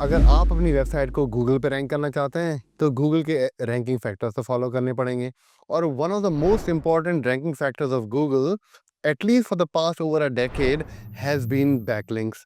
अगर आप अपनी वेबसाइट को गूगल पे रैंक करना चाहते हैं तो गूगल के रैंकिंग फैक्टर्स तो फॉलो करने पड़ेंगे। और one of the most important ranking factors of Google at least for the past over a decade has been backlinks.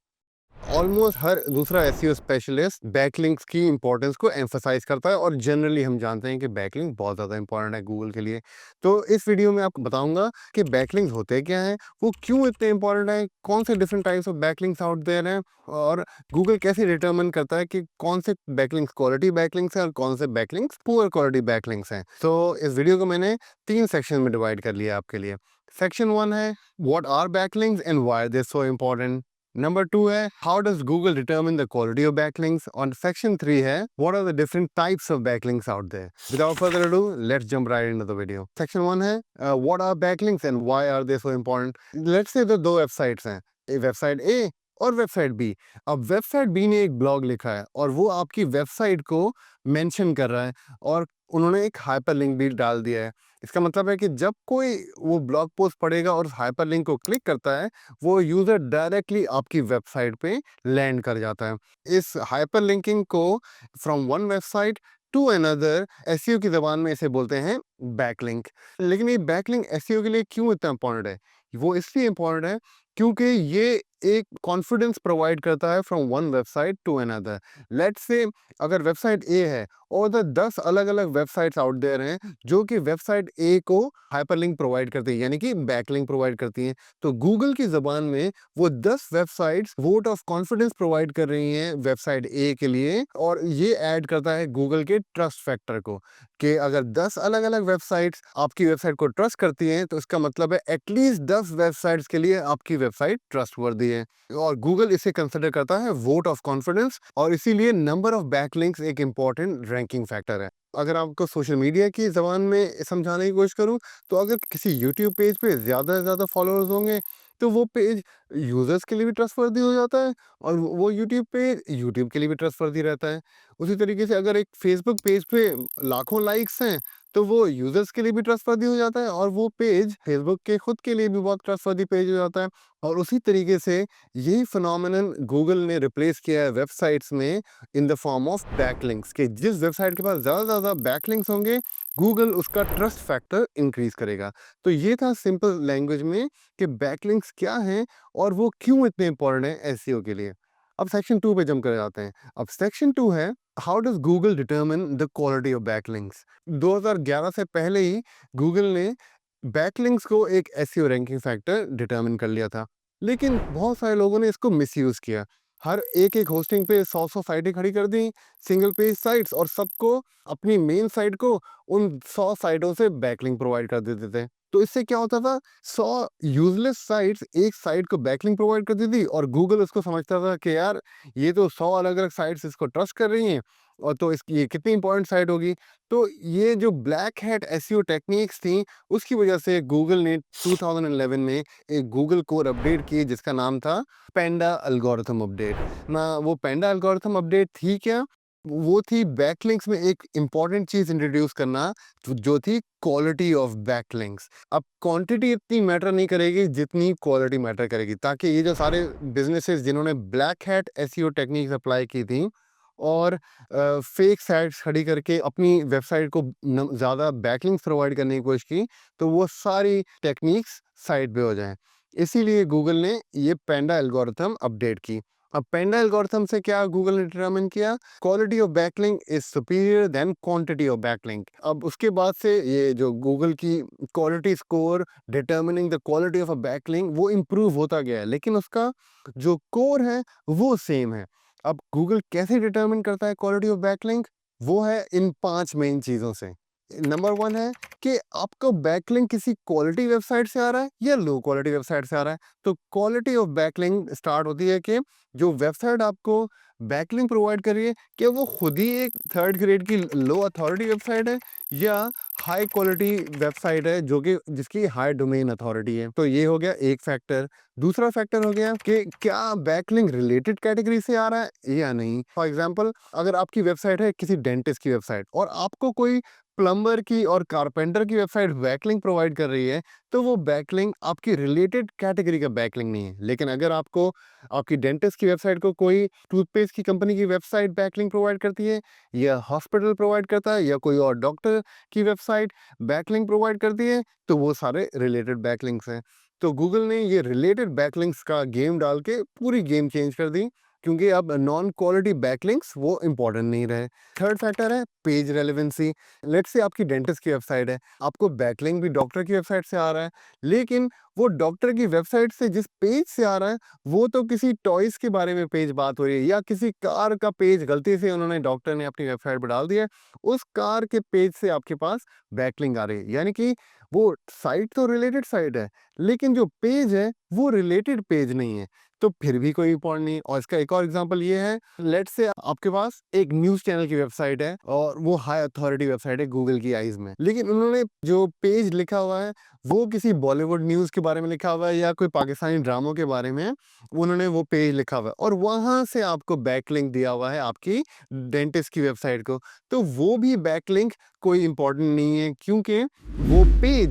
Almost हर दूसरा एसईओ स्पेशलिस्ट बैकलिंक्स की इंपॉर्टेंस को एम्फसाइज करता है और जनरली हम जानते हैं कि बैकलिंक बहुत ज़्यादा इंपॉर्टेंट है गूगल के लिए। तो इस वीडियो में आपको बताऊंगा कि बैकलिंक्स होते क्या हैं, वो क्यों इतने इंपॉर्टेंट हैं, कौन से different types of backlinks out there हैं और गूगल कैसे डिटरमिन करता है कि कौन से बैकलिंक्स क्वालिटी बैकलिंक्स हैं और कौन से बैकलिंक्स पुअर क्वालिटी बैकलिंक्स हैं। तो इस वीडियो को मैंने 3 सेक्शन में डिवाइड कर लिया आपके लिए। सेक्शन 1 है what are backlinks and why are they so important. Number 2 है how does Google determine the quality of backlinks और सेक्शन 3 है what are the different types of backlinks out there. Without further ado let's jump right into the video. Section 1 है what are backlinks and why are they so important. Let's say दो websites हैं, website A और website B. अब website B ने एक blog लिखा है और वो आपकी वेबसाइट को मेंशन कर रहा है और उन्होंने एक हाइपरलिंक भी डाल दिया है। इसका मतलब है कि जब कोई वो ब्लॉग पोस्ट पढ़ेगा और उस हाइपरलिंक को क्लिक करता है, वो यूजर डायरेक्टली आपकी वेबसाइट पे लैंड कर जाता है। इस हाइपरलिंकिंग को from one website to another SEO की जबान में इसे बोलते हैं बैकलिंक। लेकिन ये बैकलिंक एसईओ के लिए क्यों इतना इंपॉर्टेंट है? वो इसलिए इंपॉर्टेंट है क्योंकि ये एक कॉन्फिडेंस प्रोवाइड करता है from one website to another. Let's say अगर वेबसाइट ए है और द 10 अलग अलग वेबसाइट्स आउट देयर हैं जो कि वेबसाइट ए को हाइपरलिंक प्रोवाइड करती है, यानी कि बैकलिंक प्रोवाइड करती हैं, तो गूगल की जबान में वो 10 websites vote of confidence provide कर रही हैं वेबसाइट ए के लिए। और ये ऐड करता है गूगल के ट्रस्ट फैक्टर को कि अगर 10 अलग अलग वेबसाइट्स आपकी वेबसाइट को ट्रस्ट करती हैं तो इसका मतलब है एटलीस्ट 10 वेबसाइट्स के लिए आपकी वेबसाइट ट्रस्टवर्दी है। और गूगल इसे कंसिडर करता है वोट ऑफ कॉन्फिडेंस और इसीलिए नंबर ऑफ बैकलिंक्स एक इंपॉर्टेंट रैंकिंग फैक्टर है। अगर आपको सोशल मीडिया की ज़बान में समझाने की कोशिश करूं तो अगर किसी यूट्यूब पेज पे ज़्यादा से ज़्यादा फॉलोअर्स होंगे तो वो पेज यूज़र्स के लिए भी ट्रस्टवर्दी हो जाता है और वो यूट्यूब पे यूट्यूब के लिए भी ट्रस्टवर्दी रहता है। उसी तरीके से अगर एक फेसबुक पेज पे लाखों लाइक्स हैं तो वो यूज़र्स के लिए भी ट्रस्टवर्दी हो जाता है और वो पेज फेसबुक के खुद के लिए भी बहुत ट्रस्टवर्दी पेज हो जाता है। और उसी तरीके से यही फिनोमेनन गूगल ने रिप्लेस किया है वेबसाइट्स में इन द फॉर्म ऑफ बैकलिंक्स कि जिस वेबसाइट के पास ज़्यादा ज़्यादा बैकलिंक्स होंगे गूगल उसका ट्रस्ट फैक्टर इंक्रीज करेगा। तो ये था सिंपल लैंग्वेज में कि बैकलिंक्स क्या हैं और वो क्यों इतने इंपॉर्टेंट है एसईओ के लिए। अब सेक्शन 2 पे जंप कर जाते हैं। अब सेक्शन 2 है how does Google determine the quality of backlinks. 2011 से पहले ही गूगल ने बैकलिंक्स को एक एसईओ रैंकिंग फैक्टर डिटरमिन कर लिया था, लेकिन बहुत सारे लोगों ने इसको मिसयूज किया। हर एक होस्टिंग पे 100 साइटें खड़ी कर दी, सिंगल पेज साइट्स, और सबको अपनी मेन साइट को उन 100 साइटों से बैकलिंक प्रोवाइड कर देते थे। तो इससे क्या होता था, 100 यूजलेस साइट्स एक साइट को बैकलिंक प्रोवाइड करती थी और गूगल उसको समझता था कि यार ये तो 100 अलग अलग साइट्स इसको ट्रस्ट कर रही हैं और तो इसकी ये कितनी इंपॉर्टेंट साइट होगी। तो ये जो ब्लैक हैट एसईओ टेक्निक्स थी उसकी वजह से गूगल ने 2011 में एक गूगल कोर अपडेट की जिसका नाम था पेंडा एल्गोरिथम अपडेट। ना वो पेंडा एल्गोरिथम अपडेट थी क्या, वो थी बैकलिंक्स में एक इंपॉर्टेंट चीज इंट्रोड्यूस करना जो थी क्वालिटी ऑफ बैकलिंक्स। अब क्वांटिटी इतनी मैटर नहीं करेगी जितनी क्वालिटी मैटर करेगी, ताकि ये जो सारे बिजनेसेस जिन्होंने black hat SEO techniques apply की थी और फेक साइट्स खड़ी करके अपनी वेबसाइट को ज़्यादा बैकलिंक्स प्रोवाइड करने की कोशिश की, तो वो सारी टेक्निक्स साइड पे हो जाएं। इसीलिए गूगल ने ये पेंडा एल्गोरिथम अपडेट की। अब पेंडा एल्गोरिथम से क्या गूगल ने डिटरमिन किया, quality of backlink is superior than quantity of backlink. अब उसके बाद से ये जो गूगल की quality score determining the quality of a backlink वो इम्प्रूव होता गया है, लेकिन उसका जो कोर है वो सेम है। अब गूगल कैसे डिटरमिन करता है क्वालिटी ऑफ बैकलिंक, वो है इन 5 मेन चीज़ों से। नंबर 1 है कि आपका बैकलिंक किसी क्वालिटी वेबसाइट से आ रहा है या लो क्वालिटी वेबसाइट से आ रहा है। तो क्वालिटी ऑफ बैकलिंक स्टार्ट होती है कि जो वेबसाइट आपको बैकलिंक प्रोवाइड कर रही है क्या वो खुद ही एक थर्ड ग्रेड की लो अथॉरिटी वेबसाइट है या हाई क्वालिटी वेबसाइट है जो कि जिसकी हाई डोमेन अथॉरिटी है। तो ये हो गया एक फैक्टर। दूसरा फैक्टर हो गया कि क्या बैकलिंक रिलेटेड कैटेगरी से आ रहा है या नहीं। फॉर एग्जांपल अगर आपकी वेबसाइट है किसी डेंटिस्ट की वेबसाइट और आपको कोई प्लम्बर की और कारपेंटर की वेबसाइट बैकलिंक प्रोवाइड कर रही है, तो वो बैकलिंक आपकी रिलेटेड कैटेगरी का बैकलिंक नहीं है। लेकिन अगर आपको आपकी डेंटिस्ट की वेबसाइट को कोई टूथपेस्ट की कंपनी की वेबसाइट बैकलिंक प्रोवाइड करती है, या हॉस्पिटल प्रोवाइड करता है, या कोई और डॉक्टर की वेबसाइट बैकलिंक प्रोवाइड करती है, तो वो सारे रिलेटेड बैकलिंक्स हैं। तो गूगल ने ये रिलेटेड बैकलिंक्स का गेम डाल के पूरी गेम चेंज कर दी, क्योंकि अब नॉन क्वालिटी बैकलिंक्स वो इंपॉर्टेंट नहीं रहे। थर्ड फैक्टर है पेज रेलेवेंसी। लेट्स से आपकी डेंटिस्ट की वेबसाइट है, आपको बैकलिंक भी डॉक्टर की वेबसाइट से आ रहा है, लेकिन वो डॉक्टर की वेबसाइट से जिस पेज से आ रहा है वो तो किसी टॉयज के बारे में पेज बात हो रही है, या किसी कार का पेज गलती से उन्होंने डॉक्टर ने अपनी वेबसाइट पर डाल दिया है, उस कार के पेज से आपके पास बैकलिंक आ रही है। यानी कि वो साइट तो रिलेटेड साइट है, लेकिन जो पेज है वो रिलेटेड पेज नहीं है, तो फिर भी कोई इंपॉर्टेंट नहीं। और इसका एक और एग्जांपल ये है, लेट्स से आपके पास एक न्यूज़ चैनल की वेबसाइट है और वो हाई अथॉरिटी वेबसाइट है गूगल की आइज़ में, लेकिन उन्होंने जो पेज लिखा हुआ है वो किसी बॉलीवुड न्यूज़ के बारे में लिखा हुआ है या कोई पाकिस्तानी ड्रामों के बारे में उन्होंने वो पेज लिखा हुआ है, और वहाँ से आपको बैकलिंक दिया हुआ है आपकी डेंटिस्ट की वेबसाइट को, तो वो भी बैकलिंक कोई इंपॉर्टेंट नहीं है, क्योंकि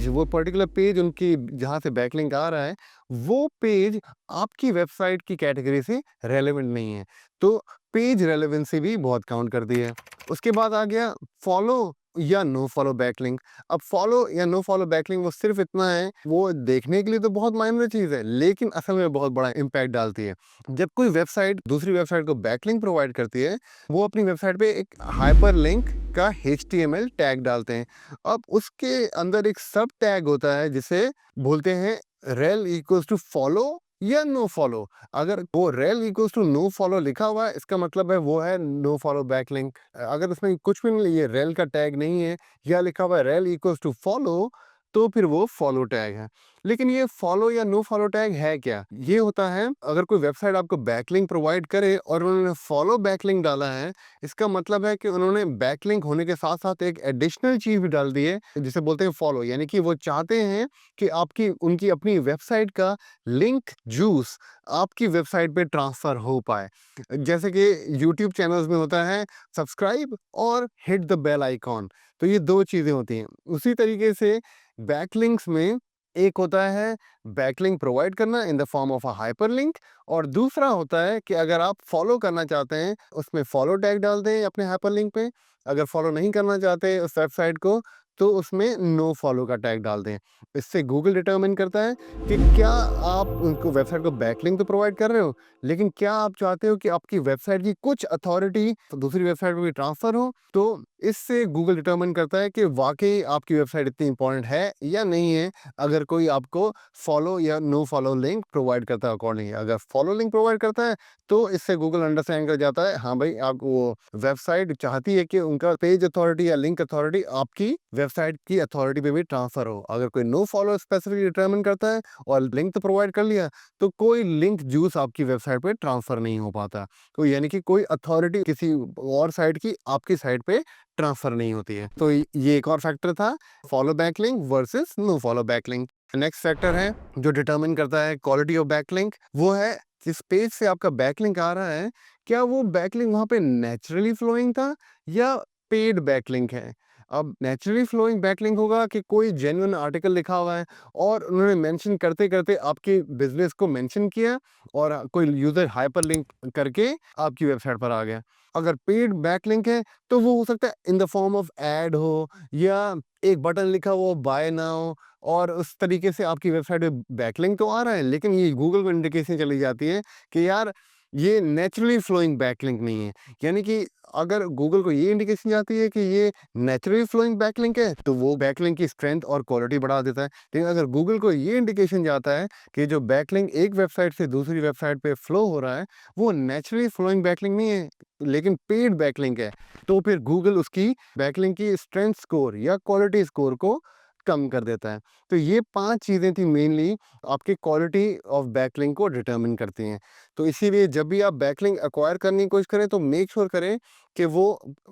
वो पर्टिकुलर पेज उनकी जहाँ से बैकलिंक आ रहा है, वो पेज आपकी वेबसाइट की कैटेगरी से रेलेवेंट नहीं है। तो पेज रेलेवेंसी भी बहुत काउंट करती है। उसके बाद आ गया फॉलो या नो फॉलो बैकलिंक। अब फॉलो या नो फॉलो बैकलिंक वो सिर्फ इतना है, वो देखने के लिए तो बहुत मायने चीज़ है, लेकिन असल में बहुत बड़ा इम्पैक्ट डालती है। जब कोई वेबसाइट दूसरी वेबसाइट को बैकलिंक प्रोवाइड करती है, वो अपनी वेबसाइट पे एक हाइपरलिंक का HTML टैग डालते हैं। अब उसके अंदर एक सब टैग होता है जिसे बोलते हैं रेल इक्वल्स टू फॉलो या नो फॉलो। अगर वो rel equals to no follow लिखा हुआ है, इसका मतलब है वो है नो फॉलो बैकलिंक। अगर उसमें कुछ भी नहीं, ये रेल का टैग नहीं है या लिखा हुआ है रेल इक्वल्स टू फॉलो, तो फिर वो फॉलो टैग है। लेकिन ये फॉलो या नो फॉलो टैग है क्या? ये होता है अगर कोई वेबसाइट आपको बैकलिंक प्रोवाइड करे और उन्होंने फॉलो बैकलिंक डाला है, इसका मतलब है कि उन्होंने बैकलिंक होने के साथ साथ एक एडिशनल चीज भी डाल दी है जिसे बोलते हैं फॉलो। यानी कि वो चाहते हैं कि आपकी उनकी अपनी वेबसाइट का लिंक जूस आपकी वेबसाइट पे ट्रांसफर हो पाए। जैसे कि यूट्यूब चैनल्स में होता है सब्सक्राइब और हिट द बेल आइकॉन, तो ये दो चीजें होती हैं। उसी तरीके से बैकलिंक्स में एक होता है बैकलिंक प्रोवाइड करना इन the form of a hyperlink, और दूसरा होता है कि अगर आप फॉलो करना चाहते हैं उसमें फॉलो टैग डाल दें अपने हाइपरलिंक पे, अगर फॉलो नहीं करना चाहते उस वेबसाइट को तो उसमें नो फॉलो का टैग डाल दें। इससे गूगल डिटरमिन करता है कि क्या आप उनको वेबसाइट को बैकलिंक तो प्रोवाइड कर रहे हो, लेकिन क्या आप चाहते हो कि आपकी वेबसाइट की कुछ अथॉरिटी दूसरी वेबसाइट पे भी ट्रांसफर हो। तो इससे गूगल डिटरमिन करता है कि वाकई आपकी वेबसाइट इतनी इंपॉर्टेंट है या नहीं है, अगर कोई आपको फॉलो या नो फॉलो लिंक प्रोवाइड करता है अकॉर्डिंगली। अगर फॉलो लिंक प्रोवाइड करता है तो इससे गूगल अंडरस्टैंड कर जाता है हाँ भाई, आप वो वेबसाइट चाहती है कि उनका पेज अथॉरिटी या लिंक अथॉरिटी आपकी वेबसाइट की अथॉरिटी पे भी ट्रांसफर हो। अगर कोई नो फॉलो स्पेसिफिक डिटरमिन करता है और लिंक तो प्रोवाइड कर लिया, तो कोई लिंक जूस आपकी वेबसाइट पे ट्रांसफर नहीं हो पाता। तो यानी कि कोई अथॉरिटी किसी और साइट की आपकी साइट पे ट्रांसफर नहीं होती है। तो ये एक और फैक्टर था, follow backlink versus no follow backlink. Next factor है जो डिटरमिन करता है क्वालिटी ऑफ बैकलिंक, वो है जिस पेज से आपका बैकलिंक आ रहा है, क्या वो बैकलिंक वहां पे नेचुरली फ्लोइंग था या पेड बैकलिंक है। अब नेचुरली फ्लोइंग बैकलिंक होगा कि कोई जेन्युइन आर्टिकल लिखा हुआ है और उन्होंने मेंशन करते करते आपके बिजनेस को मेंशन किया और कोई यूजर हाइपरलिंक करके आपकी वेबसाइट पर आ गया। अगर पेड बैकलिंक है तो वो हो सकता है in the form of ad हो, या एक बटन लिखा हुआ बाय नाउ, और उस तरीके से आपकी वेबसाइट पे बैकलिंक तो आ रहा है, लेकिन ये गूगल को इंडिकेशन चली जाती है कि यार ये नेचुरली फ्लोइंग बैकलिंक नहीं है। यानी कि अगर गूगल को ये इंडिकेशन जाती है कि ये नेचुरली फ्लोइंग बैकलिंक है, तो वो बैकलिंक की स्ट्रेंथ और क्वालिटी बढ़ा देता है। लेकिन अगर गूगल को ये इंडिकेशन जाता है कि जो बैकलिंक एक वेबसाइट से दूसरी वेबसाइट पे फ्लो हो रहा है वो नेचुरली फ्लोइंग बैकलिंक नहीं है, लेकिन पेड बैकलिंक है, तो फिर गूगल उसकी बैकलिंक की स्ट्रेंथ स्कोर या क्वालिटी स्कोर को कम कर देता है। तो ये 5 चीज़ें थी मेनली आपकी क्वालिटी ऑफ बैकलिंक को डिटरमिन करती हैं। तो इसीलिए जब भी आप बैकलिंक एक्वायर करने की कोशिश करें तो मेक श्योर करें कि वो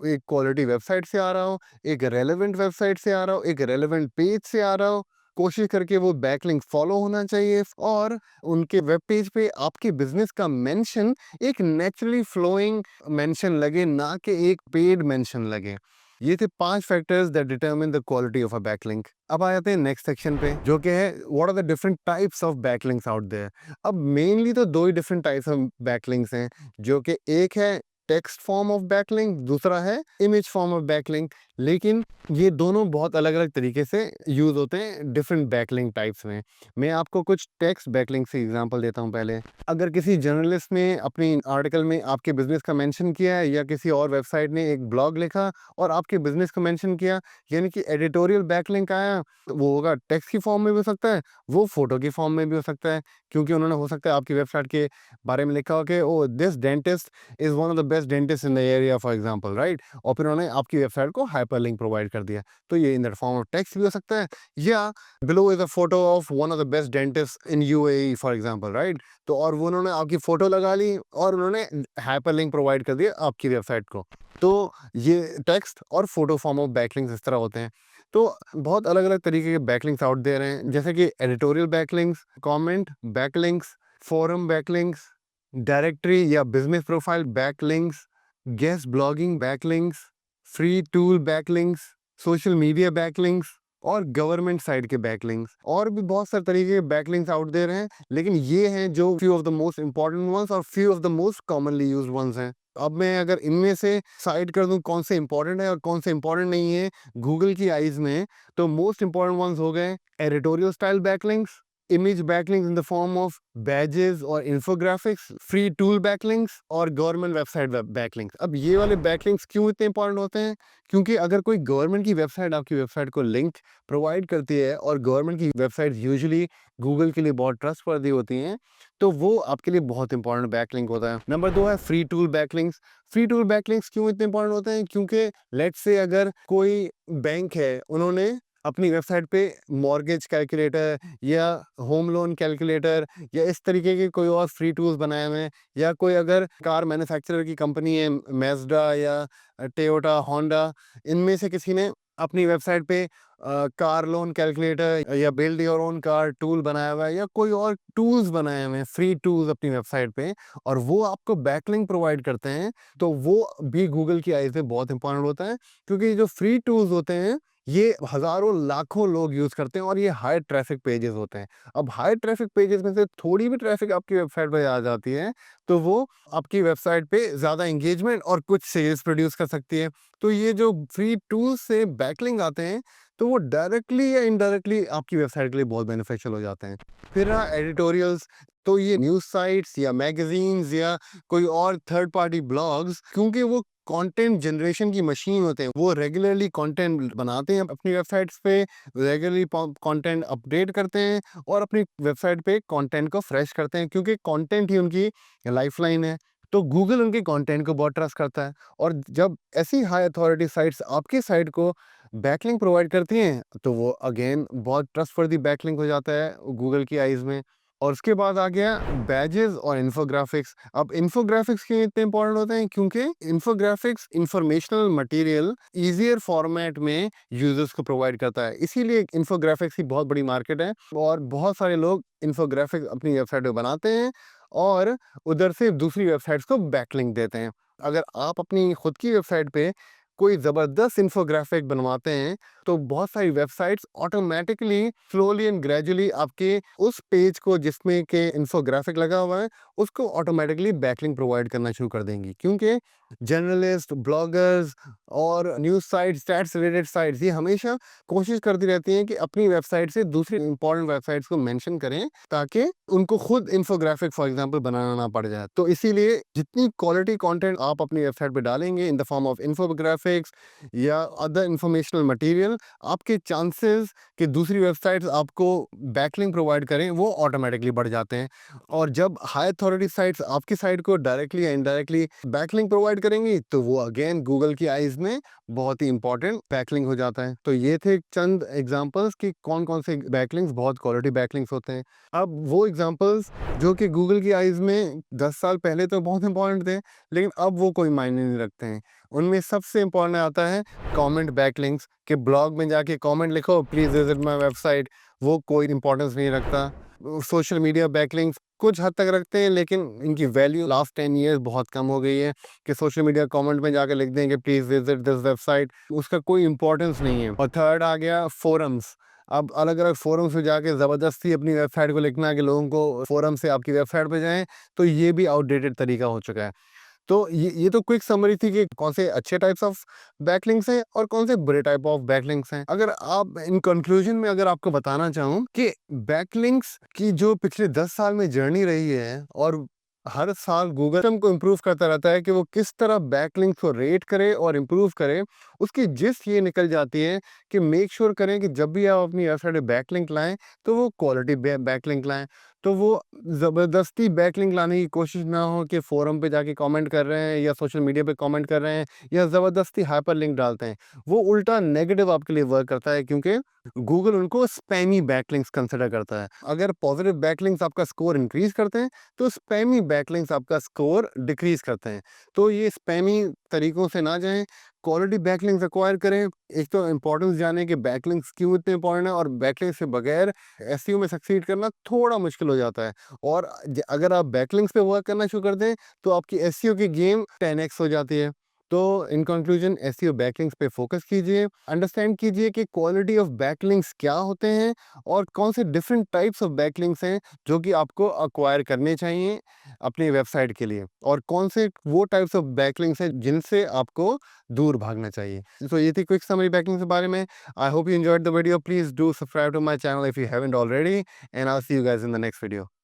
एक क्वालिटी वेबसाइट से आ रहा हो, एक रेलेवेंट वेबसाइट से आ रहा हो, एक रेलेवेंट पेज से आ रहा हो। कोशिश करके वो बैकलिंक फॉलो होना चाहिए और उनके वेब पेज पे आपके बिज़नेस का मेंशन एक नेचुरली फ्लोइंग मेंशन लगे, ना कि एक पेड मेंशन लगे। ये थे 5 factors that determine the quality of a backlink. अब आ जाते हैं नेक्स्ट सेक्शन पे, जो कि है what are the different types of backlinks out there. अब मेनली तो 2 ही डिफरेंट टाइप्स ऑफ बैकलिंक्स हैं, जो कि एक है टेक्स्ट फॉर्म ऑफ बैकलिंक, दूसरा है इमेज फॉर्म ऑफ बैकलिंक। लेकिन ये दोनों बहुत अलग-अलग तरीके से यूज़ होते हैं डिफरेंट बैकलिंक टाइप्स में। मैं आपको कुछ टेक्स्ट बैकलिंक से एग्जांपल देता हूँ पहले। अगर किसी जर्नलिस्ट ने अपनी आर्टिकल में आपके बिज़नेस का मेंशन किया है, या किसी और वेबसाइट ने एक ब्लॉग लिखा और आपके बिज़नेस को मेंशन किया, यानी कि एडिटोरियल बैकलिंक आया, तो वो होगा टेक्स्ट की फॉर्म में भी हो सकता है, वो फ़ोटो की फॉर्म में भी हो सकता है। क्योंकि उन्होंने हो सकता है आपकी वेबसाइट के बारे में लिखा हो कि oh this dentist is one of the best dentist in the area for example, right? और फिर उन्होंने आपकी वेबसाइट को हाइपरलिंक प्रोवाइड कर दिया। तो ये इन द फॉर्म ऑफ टेक्स्ट भी हो सकता है, या below is a photo of one of the best dentist in UAE for example, right? तो और वो उन्होंने आपकी फ़ोटो लगा ली और उन्होंने हाइपरलिंक प्रोवाइड कर दिया आपकी वेबसाइट को। तो ये टेक्स्ट और फ़ोटो फॉर्म ऑफ बैकलिंक्स इस तरह होते हैं। तो बहुत अलग-अलग तरीके के बैकलिंक्स आउट दे रहे हैं, जैसे कि editorial backlinks, comment backlinks, forum backlinks, directory या business profile backlinks, guest blogging backlinks, free tool backlinks, social media backlinks और गवर्नमेंट साइट के बैकलिंक्स। और भी बहुत सारे तरीके के बैकलिंक्स आउट दे रहे हैं, लेकिन ये हैं जो few of the most important ones और few of the most commonly used ones हैं। अब मैं अगर इनमें से साइड कर दूं कौन से इंपॉर्टेंट है और कौन से इंपॉर्टेंट नहीं है गूगल की आइज में, तो मोस्ट इंपॉर्टेंट वंस हो गए editorial style backlinks, image backlinks in the form of badges और infographics, free tool backlinks और गवर्नमेंट वेबसाइट बैकलिंक्स। अब ये वाले बैकलिंक्स क्यों इतने इंपॉर्टेंट होते हैं? क्योंकि अगर कोई गवर्नमेंट की वेबसाइट आपकी वेबसाइट को लिंक प्रोवाइड करती है, और गवर्नमेंट की वेबसाइट यूजुअली गूगल के लिए बहुत ट्रस्टवर्दी होती हैं, तो वो आपके लिए बहुत इंपॉर्टेंट बैकलिंक होता है। नंबर 2 है free tool backlinks. Free tool backlinks क्यों इतने इंपॉर्टेंट होते हैं? क्योंकि लेट्स से अगर कोई बैंक है, उन्होंने अपनी वेबसाइट पे मॉर्गेज कैलकुलेटर या होम लोन कैलकुलेटर या इस तरीके के कोई और फ्री टूल्स बनाए हुए हैं, या कोई अगर कार मैन्युफैक्चरर की कंपनी है मैज़दा या टोयोटा, होंडा, इनमें से किसी ने अपनी वेबसाइट पे कार लोन कैलकुलेटर या build your own car tool बनाया हुआ है, या कोई और टूल्स बनाए हुए हैं फ्री टूल्स अपनी वेबसाइट पे, और वो आपको बैकलिंक प्रोवाइड करते हैं, तो वो भी गूगल की आईज में बहुत इंपॉर्टेंट होता है। क्योंकि जो फ्री टूल्स होते हैं ये हज़ारों लाखों लोग यूज़ करते हैं और ये हाई ट्रैफ़िक पेजेस होते हैं। अब हाई ट्रैफ़िक पेजेस में से थोड़ी भी ट्रैफ़िक आपकी वेबसाइट पे आ जाती है, तो वो आपकी वेबसाइट पे ज़्यादा एंगेजमेंट और कुछ सेल्स प्रोड्यूस कर सकती है। तो ये जो फ्री टूल्स से बैकलिंक आते हैं, तो वो डायरेक्टली या इनडायरेक्टली आपकी वेबसाइट के लिए बहुत बेनिफिशियल हो जाते हैं। फिर रहा एडिटोरियल्स, तो ये न्यूज़ साइट्स या मैगज़ीन्स या कोई और थर्ड पार्टी ब्लॉग्स, क्योंकि वो कंटेंट जनरेशन की मशीन होते हैं, वो रेगुलरली कंटेंट बनाते हैं अपनी वेबसाइट्स पे, रेगुलरली कंटेंट अपडेट करते हैं और अपनी वेबसाइट पे कंटेंट को फ्रेश करते हैं, क्योंकि कंटेंट ही उनकी लाइफलाइन है। तो गूगल उनके कंटेंट को बहुत ट्रस्ट करता है, और जब ऐसी हाई अथॉरिटी साइट्स आपकी साइट को बैकलिंक प्रोवाइड करती हैं, तो वो अगेन बहुत ट्रस्टवर्दी बैकलिंक हो जाता है गूगल की आइज़ में। और उसके बाद आ गया बैजेस और इन्फोग्राफिक्स। अब इन्फोग्राफिक्स क्यों इतने इंपॉर्टेंट होते हैं? क्योंकि infographics informational material easier format में यूजर्स को प्रोवाइड करता है, इसीलिए इन्फोग्राफिक्स की बहुत बड़ी मार्केट है और बहुत सारे लोग इन्फोग्राफिक्स अपनी वेबसाइट पे बनाते हैं और उधर से दूसरी वेबसाइट्स को बैकलिंक देते हैं। अगर आप अपनी खुद की वेबसाइट पे कोई ज़बरदस्त इन्फोग्राफिक बनवाते हैं, तो बहुत सारी websites automatically slowly and gradually आपके उस पेज को जिसमें के इन्फोग्राफिक लगा हुआ है, उसको ऑटोमेटिकली बैकलिंक प्रोवाइड करना शुरू कर देंगी। क्योंकि जर्नलिस्ट, ब्लॉगर्स और news sites, stats related sites, ये हमेशा कोशिश करती रहती हैं कि अपनी वेबसाइट से दूसरी इंपॉर्टेंट वेबसाइट्स को मेंशन करें, ताकि उनको खुद इन्फोग्राफिक फॉर एग्जांपल बनाना ना पड़ जाए। तो इसीलिए जितनी क्वालिटी कंटेंट आप अपनी वेबसाइट पे डालेंगे इन द फॉर्म ऑफ इन्फोग्राफिक्स या अदर इंफॉर्मेशनल मटेरियल, आपके चांसेस कि दूसरी वेबसाइट्स आपको बैकलिंक प्रोवाइड करें वो ऑटोमेटिकली बढ़ जाते हैं। और जब हाई अथॉरिटी साइट्स आपकी साइट को डायरेक्टली या इनडायरेक्टली बैकलिंक प्रोवाइड करेंगी, तो वो अगेन गूगल की आइज में बहुत ही इंपॉर्टेंट बैकलिंक हो जाता है। तो ये थे चंद एग्जांपल्स कि कौन कौन से बैकलिंक्स बहुत क्वालिटी बैकलिंक्स होते हैं। अब वो एग्जांपल्स जो कि गूगल की आइज में 10 साल पहले तो बहुत इंपॉर्टेंट थे, लेकिन अब वो कोई मायने नहीं रखते हैं। उनमें सबसे इंपॉर्टेंट आता है कमेंट बैकलिंक्स, कि ब्लॉग में जाके कमेंट लिखो प्लीज विजिट माय वेबसाइट, वो कोई इंपॉर्टेंस नहीं रखता। सोशल मीडिया बैकलिंक्स कुछ हद तक रखते हैं, लेकिन इनकी वैल्यू लास्ट 10 ईयर्स बहुत कम हो गई है कि सोशल मीडिया कमेंट में जाके लिख दें कि प्लीज़ विजिट दिस वेबसाइट, उसका कोई इम्पोर्टेंस नहीं है। और थर्ड आ गया फोरम्स। अब अलग-अलग फोरम्स में जाके ज़बरदस्ती अपनी वेबसाइट को लिखना कि लोगों को फोरम से आपकी वेबसाइट पे जाएँ, तो ये भी आउटडेटेड तरीका हो चुका है। तो ये तो क्विक समरी थी कि कौन से अच्छे टाइप्स ऑफ बैकलिंक्स हैं और कौन से बुरे टाइप ऑफ बैकलिंक्स हैं। अगर आप इन कंक्लूजन में अगर आपको बताना चाहूँ कि बैकलिंक्स की जो पिछले 10 साल में जर्नी रही है, और हर साल गूगल को इम्प्रूव करता रहता है कि वो किस तरह बैकलिंक्स को रेट करे और इम्प्रूव करे, उसकी जिस्ट ये निकल जाती है कि मेक श्योर करें कि जब भी आप अपनी वेबसाइट पे बैकलिंक लाएं तो वो क्वालिटी बैकलिंक लाएं। तो वो ज़बरदस्ती बैकलिंक लाने की कोशिश ना हो कि फ़ोरम पे जाके कमेंट कर रहे हैं या सोशल मीडिया पे कमेंट कर रहे हैं या ज़बरदस्ती हाइपरलिंक डालते हैं। वो उल्टा नेगेटिव आपके लिए वर्क करता है, क्योंकि गूगल उनको स्पैमी बैकलिंक्स कंसिडर करता है। अगर पॉजिटिव बैकलिंक्स आपका स्कोर इंक्रीज़ करते हैं, तो स्पैमी बैकलिंक्स आपका स्कोर डिक्रीज़ करते हैं। तो ये स्पैमी तरीकों से ना जाएँ, क्वालिटी बैकलिंक्स एक्वायर करें। एक तो इम्पोर्टेंस जानें कि बैकलिंक्स क्यों इतने इम्पोर्टेंट है, और बैकलिंक्स के बगैर एसईओ में सक्सीड करना थोड़ा मुश्किल हो जाता है। और अगर आप बैकलिंक्स पे वर्क करना शुरू कर दें, तो आपकी एसईओ की गेम 10x हो जाती है। तो इन कंक्लूजन एसईओ बैकलिंक्स पे फोकस कीजिए, अंडरस्टैंड कीजिए कि क्वालिटी ऑफ बैकलिंक्स क्या होते हैं और कौन से डिफरेंट टाइप्स ऑफ बैकलिंक्स हैं जो कि आपको अक्वायर करने चाहिए अपनी वेबसाइट के लिए, और कौन से वो टाइप्स ऑफ बैकलिंक्स हैं जिनसे आपको दूर भागना चाहिए। तो ये थी क्विक समरी बैकलिंक्स के बारे में। I hope you enjoyed the video. Please do subscribe to my channel if you haven't already, and I'll see you guys in the next video.